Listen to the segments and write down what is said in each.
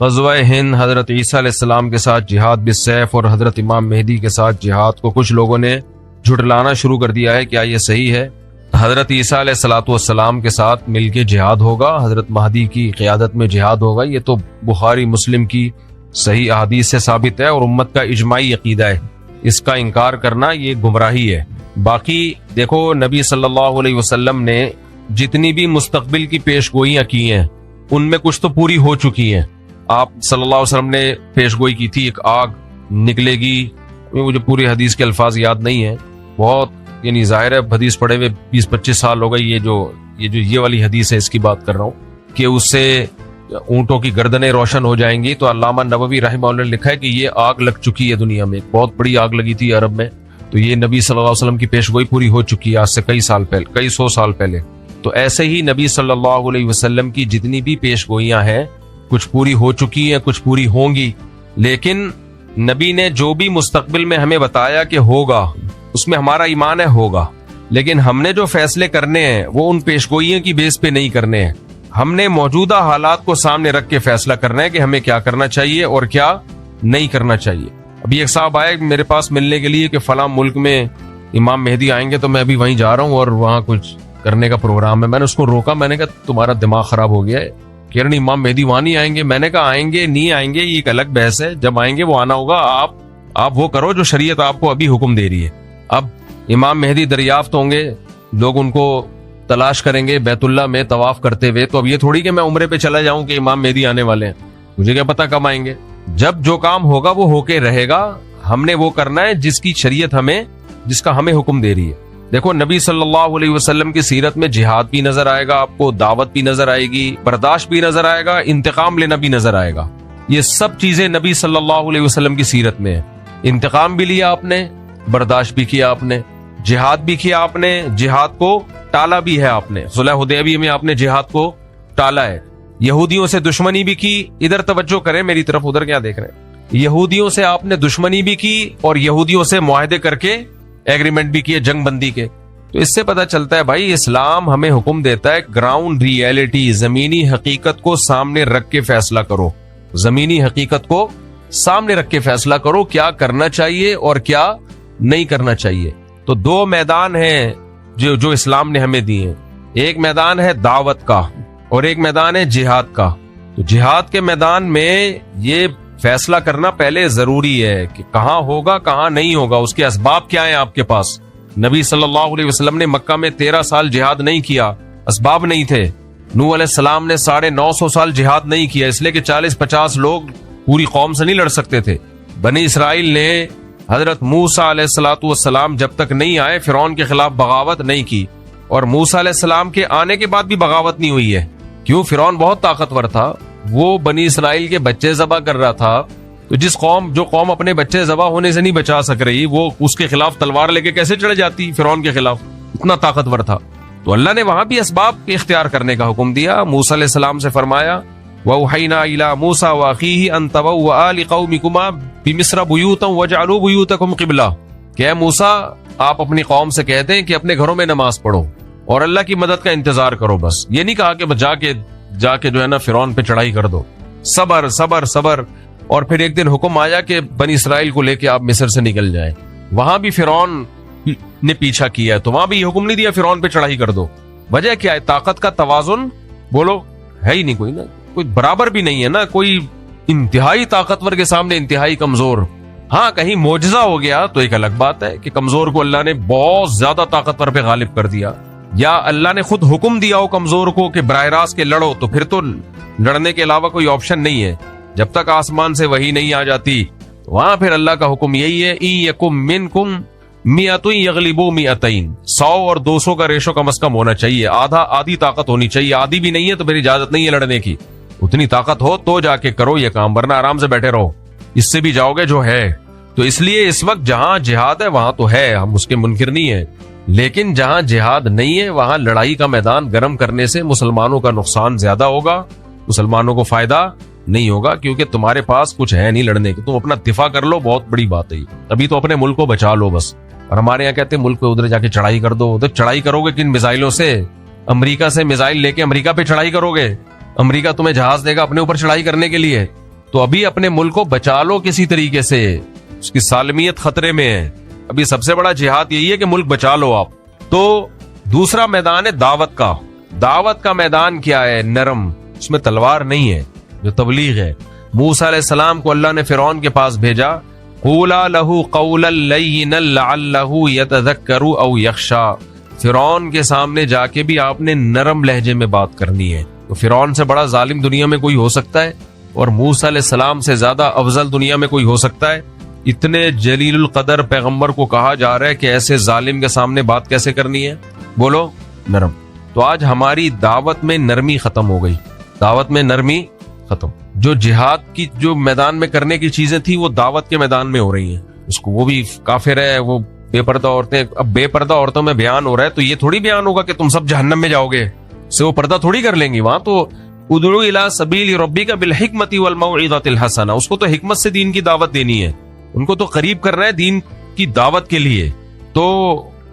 غزوہ ہند حضرت عیسیٰ علیہ السلام کے ساتھ جہاد بالسیف اور حضرت امام مہدی کے ساتھ جہاد کو کچھ لوگوں نے جھٹلانا شروع کر دیا ہے. کیا یہ صحیح ہے؟ حضرت عیسیٰ علیہ السلام کے ساتھ مل کے جہاد ہوگا, حضرت مہدی کی قیادت میں جہاد ہوگا. یہ تو بخاری مسلم کی صحیح احادیث سے ثابت ہے اور امت کا اجماعی عقیدہ ہے. اس کا انکار کرنا یہ گمراہی ہے. باقی دیکھو, نبی صلی اللہ علیہ وسلم نے جتنی بھی مستقبل کی پیش گوئیاں کی ہیں ان میں کچھ تو پوری ہو چکی ہیں. آپ صلی اللہ علیہ وسلم نے پیش گوئی کی تھی ایک آگ نکلے گی, مجھے پوری حدیث کے الفاظ یاد نہیں ہیں, بہت یعنی ظاہر ہے حدیث پڑھے ہوئے 20-25 سال ہو گئے. یہ والی حدیث ہے, اس کی بات کر رہا ہوں کہ اس سے اونٹوں کی گردنیں روشن ہو جائیں گی. تو علامہ نووی رحمہ اللہ نے لکھا ہے کہ یہ آگ لگ چکی ہے دنیا میں, بہت بڑی آگ لگی تھی عرب میں. تو یہ نبی صلی اللہ علیہ وسلم کی پیش گوئی پوری ہو چکی ہے آج سے کئی سو سال پہلے. تو ایسے ہی نبی صلی اللہ علیہ وسلم کی جتنی بھی پیش گوئیاں ہیں کچھ پوری ہو چکی ہیں, کچھ پوری ہوں گی. لیکن نبی نے جو بھی مستقبل میں ہمیں بتایا کہ ہوگا اس میں ہمارا ایمان ہے ہوگا, لیکن ہم نے جو فیصلے کرنے ہیں وہ ان پیش گوئیوں کی بیس پہ نہیں کرنے ہیں. ہم نے موجودہ حالات کو سامنے رکھ کے فیصلہ کرنا ہے کہ ہمیں کیا کرنا چاہیے اور کیا نہیں کرنا چاہیے. ابھی ایک صاحب آئے میرے پاس ملنے کے لیے کہ فلاں ملک میں امام مہدی آئیں گے, تو میں ابھی وہیں جا رہا ہوں اور وہاں کچھ کرنے کا پروگرام ہے. میں نے اس کو روکا, میں نے کہا تمہارا دماغ خراب ہو گیا ہے, کہہ رہے امام مہدی وہاں نہیں آئیں گے. میں نے کہا آئیں گے نہیں آئیں گے یہ ایک الگ بحث ہے, جب آئیں گے وہ آنا ہوگا. آپ وہ کرو جو شریعت آپ کو ابھی حکم دے رہی ہے. اب امام مہدی دریافت ہوں گے, لوگ ان کو تلاش کریں گے بیت اللہ میں طواف کرتے ہوئے. تو اب یہ تھوڑی کہ میں عمرے پہ چلا جاؤں کہ امام مہدی آنے والے ہیں, مجھے کیا پتا کب آئیں گے. جب جو کام ہوگا وہ ہو کے رہے گا. ہم نے وہ کرنا ہے جس کی شریعت جس کا ہمیں حکم دے رہی ہے. دیکھو نبی صلی اللہ علیہ وسلم کی سیرت میں جہاد بھی نظر آئے گا آپ کو, دعوت بھی نظر آئے گی, برداشت بھی نظر آئے گا, انتقام لینا بھی نظر آئے گا. یہ سب چیزیں نبی صلی اللہ علیہ وسلم کی سیرت میں ہیں. انتقام بھی لیا آپ نے, برداشت بھی کیا آپ نے, جہاد بھی کیا آپ نے, جہاد کو ٹالا بھی ہے آپ نے. صلح حدیبیہ میں آپ نے جہاد کو ٹالا ہے. یہودیوں سے دشمنی بھی کی. ادھر توجہ کریں میری طرف, ادھر کیا دیکھ رہے ہیں. یہودیوں سے آپ نے دشمنی بھی کی اور یہودیوں سے معاہدے کر کے ایگریمنٹ بھی کیے جنگ بندی کے. تو اس سے پتہ چلتا ہے بھائی اسلام ہمیں حکم دیتا ہے گراؤنڈ ریئلٹی, زمینی حقیقت کو سامنے رکھ کے فیصلہ کرو. زمینی حقیقت کو سامنے رکھ کے فیصلہ کرو کیا کرنا چاہیے اور کیا نہیں کرنا چاہیے. تو دو میدان ہیں جو اسلام نے ہمیں دی ہیں. ایک میدان ہے دعوت کا اور ایک میدان ہے جہاد کا. تو جہاد کے میدان میں یہ فیصلہ کرنا پہلے ضروری ہے کہ کہاں ہوگا کہاں نہیں ہوگا, اس کے اسباب کیا ہیں آپ کے پاس. نبی صلی اللہ علیہ وسلم نے مکہ میں 13 سال جہاد نہیں کیا, اسباب نہیں تھے. نوح علیہ السلام نے 950 سال جہاد نہیں کیا, اس لیے کہ 40-50 لوگ پوری قوم سے نہیں لڑ سکتے تھے. بنی اسرائیل نے حضرت موسیٰ علیہ السلام جب تک نہیں آئے فرعون کے خلاف بغاوت نہیں کی, اور موسیٰ علیہ السلام کے آنے کے بعد بھی بغاوت نہیں ہوئی ہے. کیوں؟ فرعون بہت طاقتور تھا, وہ بنی اسرائیل کے بچے ذبح کر رہا تھا. تو جو قوم اپنے بچے ذبح ہونے سے نہیں بچا سک رہی, وہ اس کے خلاف تلوار لے کے کیسے چڑھ جاتی فرعون کے خلاف, اتنا طاقتور تھا. تو اللہ نے وہاں بھی اسباب اختیار کرنے کا حکم دیا. موسیٰ علیہ السلام سے فرمایا وَأَوْحَيْنَا إِلَىٰ مُوسَىٰ وَأَخِيهِ أَن تَبَوَّآ لِقَوْمِكُمَا بِمِصْرَ بُيُوتًا وَاجْعَلُوا بُيُوتَكُمْ قِبْلَةً کہ اے موسیٰ آپ اپنی قوم سے کہہ دیں کہ اپنے گھروں میں نماز پڑھو اور اللہ کی مدد کا انتظار کرو. بس یہ نہیں کہا کہ جا کے جو ہے نا فرعون پہ چڑھائی کر دو. صبر صبر صبر. اور پھر ایک دن حکم آیا کہ بنی اسرائیل کو لے کے آپ مصر سے نکل جائیں. وہاں بھی فرعون نے پیچھا کیا ہے, تو وہاں بھی یہ حکم نہیں دیا فرعون پہ چڑھائی کر دو. وجہ کیا ہے؟ طاقت کا توازن بولو ہے ہی نہیں کوئی, نا کوئی برابر بھی نہیں ہے نا, کوئی انتہائی طاقتور کے سامنے انتہائی کمزور. ہاں کہیں معجزہ ہو گیا تو ایک الگ بات ہے کہ کمزور کو اللہ نے بہت زیادہ طاقتور پہ غالب کر دیا, یا اللہ نے خود حکم دیا ہو کمزور کو کہ براہ راست کے لڑو, تو پھر تو لڑنے کے علاوہ کوئی آپشن نہیں ہے. جب تک آسمان سے وحی نہیں آ جاتی وہاں پھر اللہ کا حکم یہی ہے اِن یکم منکم مئۃ یغلبوا مئتین, 100 اور 200 کا ریشو کم از کم ہونا چاہیے. آدھی طاقت ہونی چاہیے. آدھی بھی نہیں ہے تو پھر اجازت نہیں ہے لڑنے کی. اتنی طاقت ہو تو جا کے کرو یہ کام, ورنہ آرام سے بیٹھے رہو, اس سے بھی جاؤ گے جو ہے. تو اس لیے اس وقت جہاں جہاد ہے وہاں تو ہے, ہم اس کے منکر نہیں ہیں, لیکن جہاں جہاد نہیں ہے وہاں لڑائی کا میدان گرم کرنے سے مسلمانوں کا نقصان زیادہ ہوگا, مسلمانوں کو فائدہ نہیں ہوگا, کیونکہ تمہارے پاس کچھ ہے نہیں لڑنے کی. تم اپنا دفاع کر لو, بہت بڑی بات ہے. ابھی تو اپنے ملک کو بچا لو بس. اور ہمارے یہاں کہتے ہیں ملک کو ادھر جا کے چڑھائی کر دو. ادھر چڑھائی کرو گے کن میزائلوں سے؟ امریکہ سے میزائل لے کے امریکہ پہ چڑھائی کرو گے؟ امریکہ تمہیں جہاز دے گا اپنے اوپر چڑھائی کرنے کے لیے؟ تو ابھی اپنے ملک کو بچا لو کسی طریقے سے، اس کی سالمیت خطرے میں ہے. ابھی سب سے بڑا جہاد یہی ہے کہ ملک بچا لو آپ. تو دوسرا میدان ہے دعوت کا. دعوت کا میدان کیا ہے؟ نرم، اس میں تلوار نہیں ہے. جو تبلیغ ہے، موسیٰ علیہ السلام کو اللہ نے فرعون کے پاس بھیجا، قولا لہ قولا لینا لعلہ یتذکر او یخشی. فرعون کے سامنے جا کے بھی آپ نے نرم لہجے میں بات کرنی ہے. تو فرعون سے بڑا ظالم دنیا میں کوئی ہو سکتا ہے؟ اور موسیٰ علیہ السلام سے زیادہ افضل دنیا میں کوئی ہو سکتا ہے؟ اتنے جلیل القدر پیغمبر کو کہا جا رہا ہے کہ ایسے ظالم کے سامنے بات کیسے کرنی ہے؟ بولو نرم. تو آج ہماری دعوت میں نرمی ختم ہو گئی. دعوت میں نرمی ختم. جو جہاد کی جو میدان میں کرنے کی چیزیں تھی وہ دعوت کے میدان میں ہو رہی ہیں. اس کو وہ بھی کافر ہے، وہ بے پردہ عورتیں. اب بے پردہ عورتوں میں بیان ہو رہا ہے تو یہ تھوڑی بیان ہوگا کہ تم سب جہنم میں جاؤ گے، سے وہ پردہ تھوڑی کر لیں گی. وہاں تو ادعو الی سبیل ربک بالحکمۃ والموعظۃ الحسنہ، اس کو تو حکمت سے دین کی دعوت دینی ہے. ان کو تو قریب کرنا ہے دین کی دعوت کے لیے. تو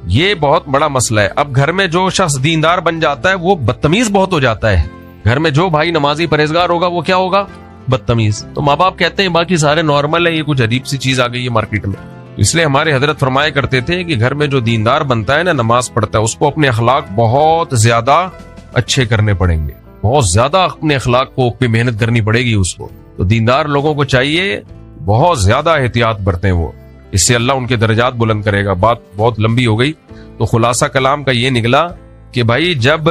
یہ بہت بڑا مسئلہ ہے. اب گھر میں جو شخص دیندار بن جاتا ہے وہ بدتمیز بہت ہو جاتا ہے. گھر میں جو بھائی نمازی پرہیزگار ہوگا وہ کیا ہوگا؟ بدتمیز. تو ماں باپ کہتے ہیں باقی سارے نارمل ہے، یہ کچھ عجیب سی چیز آ گئی ہے مارکیٹ میں. اس لیے ہمارے حضرت فرمایا کرتے تھے کہ گھر میں جو دیندار بنتا ہے نا، نماز پڑھتا ہے، اس کو اپنے اخلاق بہت زیادہ اچھے کرنے پڑیں گے. بہت زیادہ اپنے اخلاق کو پہ محنت کرنی پڑے گی اس کو. تو دیندار لوگوں کو چاہیے بہت زیادہ احتیاط برتیں وہ، اس سے اللہ ان کے درجات بلند کرے گا. بات بہت لمبی ہو گئی. تو خلاصہ کلام کا یہ نکلا کہ بھائی جب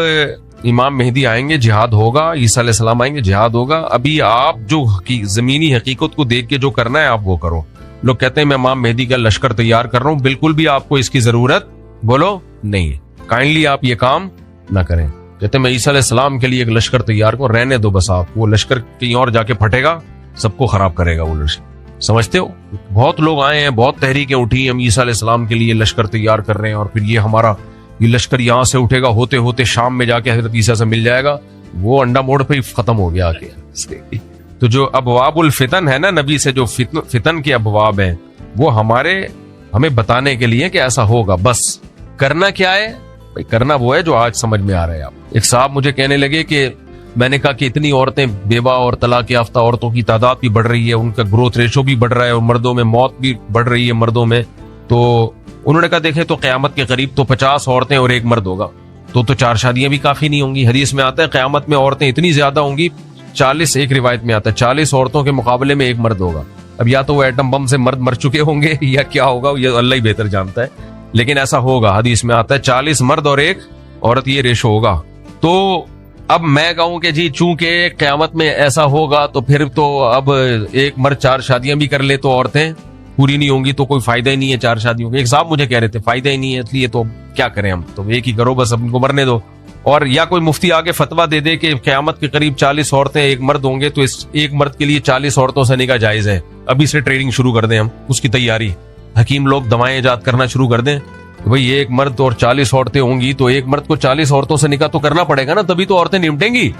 امام مہدی آئیں گے جہاد ہوگا، عیسیٰ علیہ السلام آئیں گے جہاد ہوگا. ابھی آپ جو زمینی حقیقت کو دیکھ کے جو کرنا ہے آپ وہ کرو. لوگ کہتے ہیں میں امام مہدی کا لشکر تیار کر رہا ہوں، بالکل بھی آپ کو اس کی ضرورت بولو نہیں ہے. کائنڈلی آپ یہ کام نہ کریں. کہتے ہیں میں عیسیٰ علیہ السلام کے لیے ایک لشکر تیار کروں، رہنے دو بس. آپ وہ لشکر کہیں اور جا کے پھٹے گا، سب کو خراب کرے گا وہ لشکر. سمجھتے ہو؟ بہت لوگ آئے ہیں، بہت تحریکیں اٹھی، ہم عیسیٰ علیہ السلام کے لیے لشکر تیار کر رہے ہیں اور پھر یہ ہمارا یہ لشکر یہاں سے اٹھے گا، ہوتے ہوتے شام میں جا کے حضرت عیسیٰ سے مل جائے گا. وہ انڈا موڑ پہ ہی ختم ہو گیا آگے. تو جو ابواب الفتن ہے نا، نبی سے جو فتن کے ابواب ہیں، وہ ہمیں بتانے کے لیے کہ ایسا ہوگا. بس کرنا کیا ہے بھائی؟ کرنا وہ ہے جو آج سمجھ میں آ رہا ہے. آپ ایک صاحب مجھے کہنے لگے کہ میں نے کہا کہ اتنی عورتیں بیوہ اور طلاق یافتہ عورتوں کی تعداد بھی بڑھ رہی ہے، ان کا گروتھ ریشو بھی بڑھ رہا ہے، اور مردوں میں موت بھی بڑھ رہی ہے مردوں میں. تو انہوں نے کہا دیکھیں تو قیامت کے قریب تو 50 عورتیں اور ایک مرد ہوگا، تو 4 شادیاں بھی کافی نہیں ہوں گی. حدیث میں آتا ہے قیامت میں عورتیں اتنی زیادہ ہوں گی، 40 ایک روایت میں آتا ہے 40 عورتوں کے مقابلے میں ایک مرد ہوگا. اب یا تو وہ ایٹم بم سے مرد مر چکے ہوں گے یا کیا ہوگا، یہ اللہ ہی بہتر جانتا ہے، لیکن ایسا ہوگا. حدیث میں آتا ہے 40 مرد اور ایک عورت یہ ریشو ہوگا. تو اب میں کہوں کہ جی چونکہ قیامت میں ایسا ہوگا تو پھر تو اب ایک مرد 4 شادیاں بھی کر لے تو عورتیں پوری نہیں ہوں گی، تو کوئی فائدہ ہی نہیں ہے 4 شادیوں کا. ایک صاحب مجھے کہہ رہے تھے فائدہ ہی نہیں ہے، اس لیے تو کیا کریں ہم، تو ایک ہی کرو بس، اب ان کو مرنے دو. اور یا کوئی مفتی آگے فتویٰ دے دے کہ قیامت کے قریب 40 عورتیں ایک مرد ہوں گے، تو اس ایک مرد کے لیے 40 عورتوں سے نکاح جائز ہے. ابھی سے ٹریننگ شروع کر دیں ہم، اس کی تیاری. حکیم لوگ دوائیں ایجاد کرنا شروع کر دیں کہ بھئی ایک مرد اور 40 عورتیں ہوں گی، تو ایک مرد کو 40 عورتوں سے نکاح تو کرنا پڑے گا نا، تبھی تو عورتیں نمٹیں گی.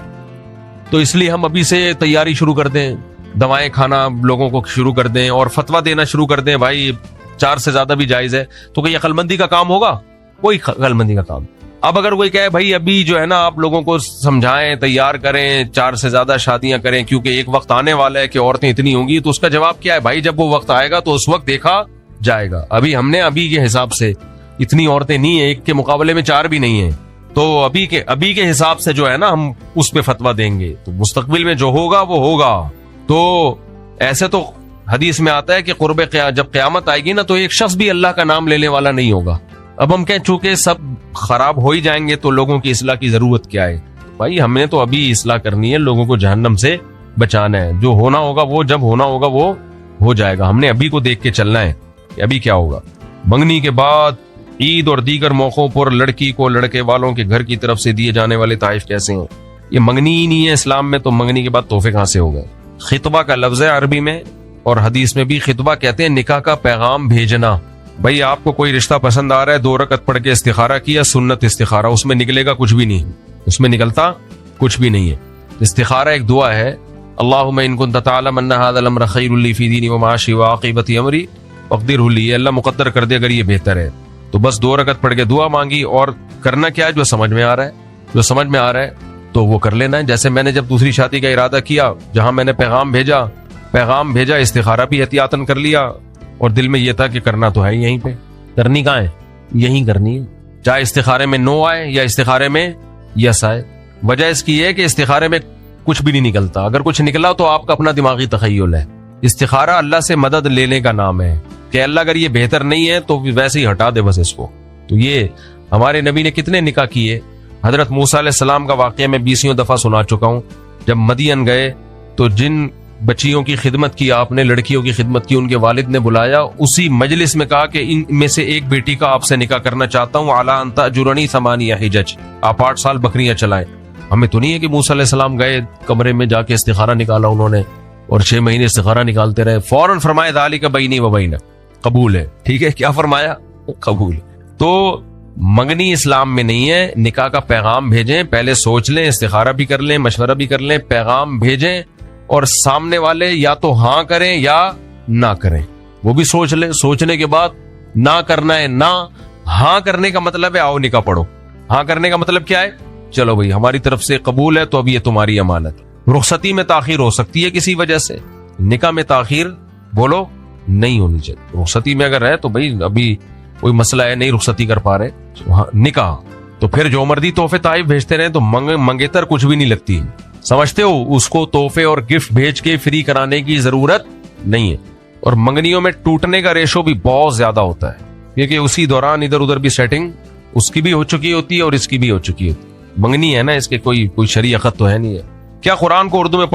تو اس لیے ہم ابھی سے تیاری شروع کر دیں، دوائیں کھانا لوگوں کو شروع کر دیں اور فتویٰ دینا شروع کر دیں بھائی 4 سے زیادہ بھی جائز ہے. تو کہ یہ عقل مندی کا کام ہوگا؟ کوئی عقل مندی کا کام. اب اگر کوئی کہے بھائی ابھی جو ہے نا آپ لوگوں کو سمجھائیں، تیار کریں، 4 سے زیادہ شادیاں کریں کیونکہ ایک وقت آنے والا ہے کہ عورتیں اتنی ہوں گی، تو اس کا جواب کیا ہے بھائی؟ جب وہ وقت آئے گا تو اس وقت دیکھا جائے گا. ابھی ہم نے ابھی کے حساب سے اتنی عورتیں نہیں ہیں، ایک کے مقابلے میں 4 بھی نہیں ہیں، تو ابھی کے حساب سے جو ہے نا ہم اس پہ فتویٰ دیں گے. تو مستقبل میں جو ہوگا وہ ہوگا. تو ایسے تو حدیث میں آتا ہے کہ جب قیامت آئے گی نا تو ایک شخص بھی اللہ کا نام لینے والا نہیں ہوگا. اب ہم کہیں چونکہ سب خراب ہو ہی جائیں گے تو لوگوں کی اصلاح کی ضرورت کیا ہے؟ بھائی ہم نے تو ابھی اصلاح کرنی ہے، لوگوں کو جہنم سے بچانا ہے. جو ہونا ہوگا وہ جب ہونا ہوگا وہ ہو جائے گا. ہم نے ابھی کو دیکھ کے چلنا ہے کہ ابھی کیا ہوگا. منگنی کے بعد عید اور دیگر موقعوں پر لڑکی کو لڑکے والوں کے گھر کی طرف سے دیے جانے والے تحائف کیسے ہیں؟ یہ منگنی ہی نہیں ہے اسلام میں، تو منگنی کے بعد تحفے کہاں سے ہو گئے؟ خطبہ کا لفظ ہے عربی میں، اور حدیث میں بھی خطبہ کہتے ہیں نکاح کا پیغام بھیجنا. بھائی آپ کو کوئی رشتہ پسند آ رہا ہے، 2 رکعت پڑھ کے استخارہ کیا، سنت استخارہ، اس میں نکلے گا کچھ بھی نہیں، اس میں نکلتا کچھ بھی نہیں ہے. استخارہ ایک دعا ہے، اللہم ان کنت تعلم ان ھذا الامر خیر لی فی دینی ومعاشی وعاقبۃ امری فاقدرہ لی. اللہ مقدر کر دے اگر یہ بہتر ہے. تو بس 2 رکعت پڑھ کے دعا مانگی، اور کرنا کیا ہے؟ جو سمجھ میں آ رہا ہے، جو سمجھ میں آ رہا ہے تو وہ کر لینا ہے. جیسے میں نے جب دوسری شادی کا ارادہ کیا، جہاں میں نے پیغام بھیجا پیغام بھیجا، استخارہ بھی احتیاطاً کر لیا، اور دل میں یہ تھا کہ کرنا تو ہے ہی یہیں پہ، کرنی کہاں ہے، یہیں کرنی ہے، چاہے استخارے میں نو آئے یا استخارے میں یس آئے۔ وجہ اس کی ہے کہ استخارے میں کچھ بھی نہیں نکلتا، اگر کچھ نکلا تو آپ کا اپنا دماغی تخیل ہے۔ استخارہ اللہ سے مدد لینے کا نام ہے کہ اللہ اگر یہ بہتر نہیں ہے تو ویسے ہی ہٹا دے بس اس کو۔ تو یہ ہمارے نبی نے کتنے نکاح کیے، حضرت موسیٰ علیہ السلام کا واقعہ میں 20 دفعہ سنا چکا ہوں۔ جب مدین گئے تو جن بچیوں کی خدمت کی آپ نے، لڑکیوں کی خدمت کی، ان کے والد نے بلایا، اسی مجلس میں کہا کہ ان میں سے ایک بیٹی کا آپ سے نکاح کرنا چاہتا ہوں، اعلیٰ ان تأجرنی 8 حجج، آپ 8 سال بکریاں چلائیں۔ ہمیں تو نہیں ہے کہ موسیٰ علیہ السلام گئے کمرے میں جا کے استخارہ نکالا انہوں نے اور 6 مہینے استخارہ نکالتے رہے، فوراً فرمایا ذالک بینی و بینک، قبول ہے، ٹھیک ہے، کیا فرمایا، قبول۔ تو منگنی اسلام میں نہیں ہے، نکاح کا پیغام بھیجیں، پہلے سوچ لیں، استخارہ بھی کر لیں، مشورہ بھی کر لیں، پیغام بھیجیں، اور سامنے والے یا تو ہاں کریں یا نہ کریں، وہ بھی سوچ لیں، سوچنے کے بعد نہ کرنا ہے نہ، ہاں کرنے کا مطلب ہے آؤ نکاح پڑھو، ہاں کرنے کا مطلب کیا ہے، چلو بھائی ہماری طرف سے قبول ہے تو اب یہ تمہاری امانت۔ رخصتی میں تاخیر ہو سکتی ہے کسی وجہ سے، نکاح میں تاخیر بولو نہیں ہونی چاہیے۔ رخصتی میں اگر ہے تو بھائی ابھی کوئی مسئلہ ہے نہیں رخصتی کر پا رہے، نکاح تو پھر جو مرضی تحفے تحائف بھیجتے رہے تو منگیتر کچھ بھی نہیں لگتی، سمجھتے ہو، اس کو تحفے اور گفٹ بھیج کے فری کرانے کی ضرورت نہیں ہے۔ اور منگنیوں میں ٹوٹنے کا ریشو بھی بہت زیادہ ہوتا ہے کیونکہ اسی دوران ادھر ادھر بھی سیٹنگ اس کی بھی ہو چکی ہوتی ہے اور اس کی بھی ہو چکی ہوتی ہے۔ منگنی ہے نا، اس کے کوئی شرعی عقد تو ہے نہیں ہے۔ کیا قرآن کو اردو میں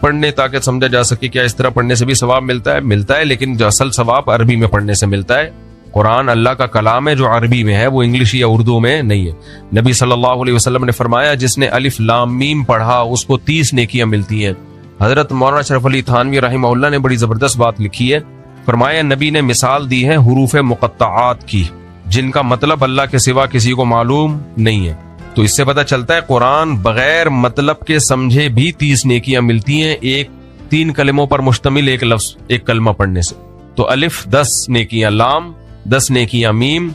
پڑھنے تاکہ سمجھا جا سکے، کیا اس طرح پڑھنے سے بھی ثواب ملتا ہے، لیکن جو اصل ثواب عربی میں پڑھنے سے ملتا ہے۔ قرآن اللہ کا کلام ہے جو عربی میں ہے، وہ انگلش یا اردو میں نہیں ہے۔ نبی صلی اللہ علیہ وسلم نے فرمایا جس نے الف لام میم پڑھا اس کو 30 نیکیاں ملتی ہیں۔ حضرت مولانا شرف علی تھانوی رحمہ اللہ نے بڑی زبردست بات لکھی ہے، فرمایا نبی نے مثال دی ہے حروف مقطعات کی جن کا مطلب اللہ کے سوا کسی کو معلوم نہیں ہے۔ تو اس سے پتہ چلتا ہے قرآن بغیر مطلب کے سمجھے بھی 30 نیکیاں ملتی ہیں، 3 کلموں پر مشتمل ایک لفظ، ایک کلمہ پڑھنے سے۔ تو الف 10 نیکیاں، لام 10 نیکیاں، میم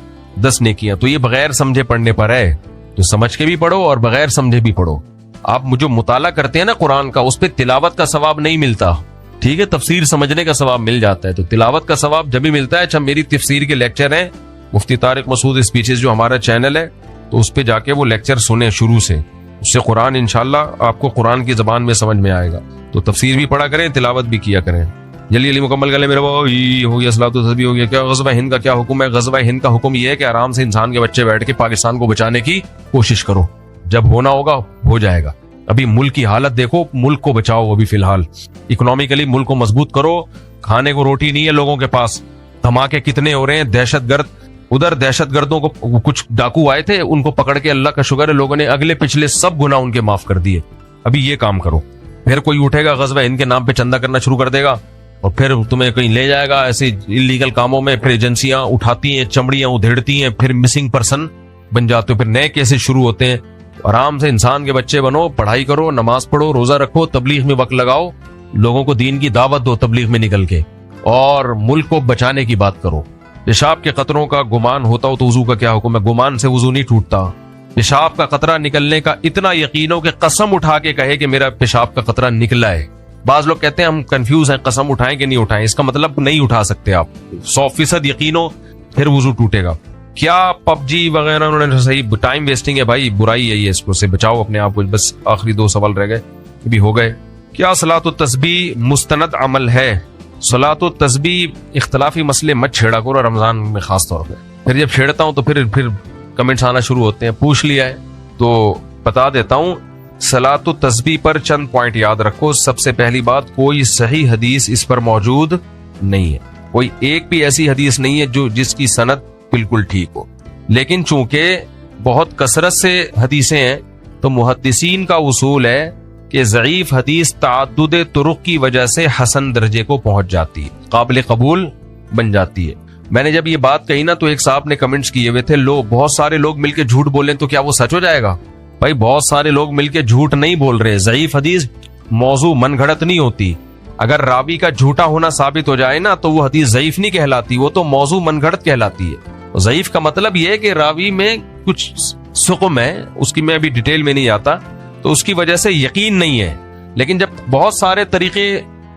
10 نیکیاں، تو یہ بغیر سمجھے پڑھنے پر ہے، تو سمجھ کے بھی پڑھو اور بغیر سمجھے بھی پڑھو۔ آپ جو مطالعہ کرتے ہیں نا قرآن کا، اس پہ تلاوت کا ثواب نہیں ملتا، ٹھیک ہے، تفسیر سمجھنے کا ثواب مل جاتا ہے، تو تلاوت کا ثواب جب بھی ملتا ہے۔ اچھا، میری تفسیر کے لیکچر ہیں مفتی طارق مسعود اسپیچز جو ہمارا چینل ہے، تو اس پہ جا کے وہ لیکچر سنیں شروع سے، اس سے قرآن انشاءاللہ آپ کو قرآن کی زبان میں سمجھ میں آئے گا۔ تو تفسیر بھی پڑھا کریں، تلاوت بھی کیا کریں۔ جلدی مکمل کر لیں میرے بھائی، ہو گیا صلاۃ و تسبیح ہو گیا۔ کیا غزوہ ہند کا کیا حکم ہے؟ غزوہ ہند کا حکم یہ ہے کہ آرام سے انسان کے بچے بیٹھ کے پاکستان کو بچانے کی کوشش کرو، جب ہونا ہوگا ہو جائے گا۔ ابھی ملک کی حالت دیکھو، ملک کو بچاؤ، ابھی فی الحال اکنامکلی ملک کو مضبوط کرو۔ کھانے کو روٹی نہیں ہے لوگوں کے پاس، دھماکے کتنے ہو رہے ہیں، دہشت گرد، ادھر دہشت گردوں کو کچھ ڈاکو آئے تھے، ان کو پکڑ کے اللہ کا شکر ہے لوگوں نے اگلے پچھلے سب گناہ ان کے معاف کر دیے۔ ابھی یہ کام کرو، پھر کوئی اٹھے گا غزوہ ہند کے نام پہ چندہ کرنا شروع کر دے گا اور پھر تمہیں کہیں لے جائے گا ایسے انلیگل کاموں میں، پھر ایجنسیاں اٹھاتی ہیں، چمڑیاں ادھیڑتی ہیں، پھر مسنگ پرسن بن جاتے ہو، پھر نئے کیسز شروع ہوتے ہیں۔ آرام سے انسان کے بچے بنو، پڑھائی کرو، نماز پڑھو، روزہ رکھو، تبلیغ میں وقت لگاؤ، لوگوں کو دین کی دعوت دو تبلیغ میں نکل کے، اور ملک کو بچانے کی بات کرو۔ پیشاب کے قطروں کا گمان ہوتا ہو تو وضو کا کیا حکم ہے؟ گمان سے وضو نہیں ٹوٹتا۔ پیشاب کا قطرہ نکلنے کا اتنا یقین ہو کہ قسم اٹھا کے کہے کہ میرا پیشاب کا قطرہ نکلا ہے۔ بعض لوگ کہتے ہیں ہم کنفیوز ہیں، قسم اٹھائیں کہ نہیں اٹھائیں، اس کا مطلب نہیں اٹھا سکتے آپ، 100% یقین ہو پھر وضو ٹوٹے گا۔ کیا پب جی وغیرہ انہوں نے صحیح ٹائم ویسٹنگ ہے بھائی، برائی ہے یہ، اس کو سے بچاؤ اپنے آپ کو۔ بس آخری 2 سوال رہ گئے، بھی ہو گئے۔ کیا صلاۃ التسبیح مستند عمل ہے؟ صلاۃ التسبیح اختلافی مسئلے مت چھیڑا کرو رمضان میں خاص طور پہ، پھر جب چھیڑتا ہوں تو پھر کمنٹس آنا شروع ہوتے ہیں۔ پوچھ لیا ہے تو بتا دیتا ہوں، صلاۃ التسبیح پر چند پوائنٹ یاد رکھو۔ سب سے پہلی بات، کوئی صحیح حدیث اس پر موجود نہیں ہے، کوئی ایک بھی ایسی حدیث نہیں ہے جس کی سند بالکل ٹھیک ہو، لیکن چونکہ بہت کثرت سے حدیثیں ہیں تو محدثین کا اصول ہے کہ ضعیف حدیث تعدد طرق کی وجہ سے حسن درجے کو پہنچ جاتی ہے، قابل قبول بن جاتی ہے۔ میں نے جب یہ بات کہی نا تو ایک صاحب نے کمنٹس کیے ہوئے تھے، بہت سارے لوگ مل کے جھوٹ بولیں تو کیا وہ سچ ہو جائے گا؟ بھائی بہت سارے لوگ مل کے جھوٹ نہیں بول رہے، ضعیف حدیث موضوع من گھڑت نہیں ہوتی۔ اگر راوی کا جھوٹا ہونا ثابت ہو جائے نا تو وہ حدیث ضعیف نہیں کہلاتی، وہ تو موضوع من گھڑت کہلاتی ہے۔ ضعیف کا مطلب یہ ہے کہ راوی میں کچھ سقم ہے، اس کی میں ابھی ڈیٹیل میں نہیں آتا، تو اس کی وجہ سے یقین نہیں ہے۔ لیکن جب بہت سارے طریقے